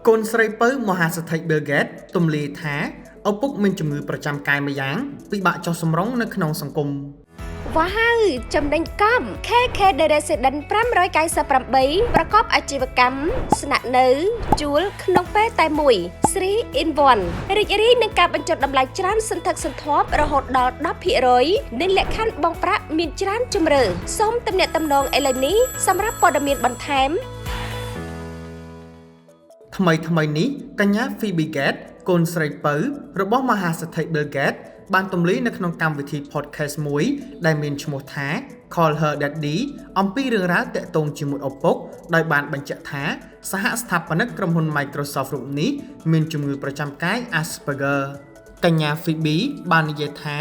កូនស្រីពៅមហាសេដ្ឋី Bill Gates ទម្លាយថាឪពុកមានជំងឺប្រចាំកាយមួយយ៉ាងពិបាកចុះសម្រុងនៅក្នុងសង្គម វ៉ាវចំណេញកំ KK The Resident 598ប្រកបអាជីវកម្មស្នាក់នៅជួលក្នុងពេលតែមួយ 3 in 1 រីករាយនឹងការបញ្ចុះតម្លៃច្រើនសន្ធឹកសន្ធាប់រហូតដល់ 10% និងលក្ខខណ្ឌបង់ប្រាក់មានច្រើនជម្រើសសូមទំនាក់ទំនងឥឡូវនេះសម្រាប់ព័ត៌មានបន្ថែម ថ្មីនេះកញ្ញា Phoebe Gates កូនស្រីពៅរបស់មហាសេដ្ឋី Bill Gates បានទម្លាយនៅក្នុងកម្មវិធី podcast មួយដែលមានឈ្មោះថា Call Her Daddy អំពីរឿងរ៉ាវទាក់ទងជាមួយឪពុកដោយបានបញ្ជាក់ថាសហស្ថាបនិកក្រុមហ៊ុន Microsoft រូបនេះមានជំងឺប្រចាំកាយ Asperger កញ្ញា Phoebe បាននិយាយថា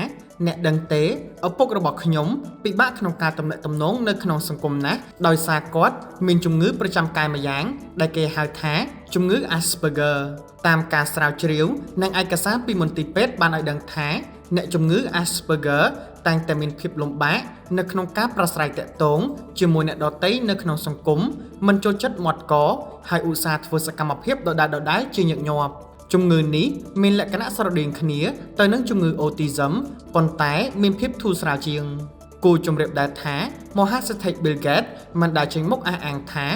អ្នកដឹងទេឪពុករបស់ខ្ញុំពិបាកក្នុងការទំនាក់ទំនងនៅក្នុងសង្គមណាស់ដោយសារគាត់មានជំងឺប្រចាំកាយមួយយ៉ាងដែលគេហៅថាជំងឺ Asperger តាមការស្រាវជ្រាវនិងឯកសារពីមន្ទីរពេទ្យបានឲ្យដឹងថាអ្នកជំងឺ Asperger តែងតែមានភាពលំបាកនៅក្នុងការប្រស្រ័យទាក់ទងជាមួយអ្នកដទៃនៅក្នុងសង្គមមិនចូលចិត្តមាត់កហើយឧស្សាហ៍ធ្វើសកម្មភាពដដែលៗជាញឹកញាប់ជំងឺនេះមានលក្ខណៈស្រដៀងគ្នាទៅនឹងជំងឺ Autism ប៉ុន្តែមានភាពធូរស្រាលជាងគូជម្រាបដែរថាមហាសេដ្ឋី Bill Gates មិនដែលចេញមុខអះអាងថា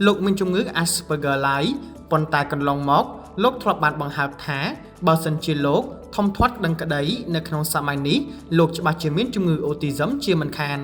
លោកមានជំងឺ Asperger ឡើយប៉ុន្តែកន្លងមកលោកធ្លាប់បានបង្ហើបថាបើសិនជាលោកធំធាត់ដឹងក្តីនៅក្នុងសម័យនេះលោកច្បាស់ជាមានជំងឺ Autism ជាមិនខាន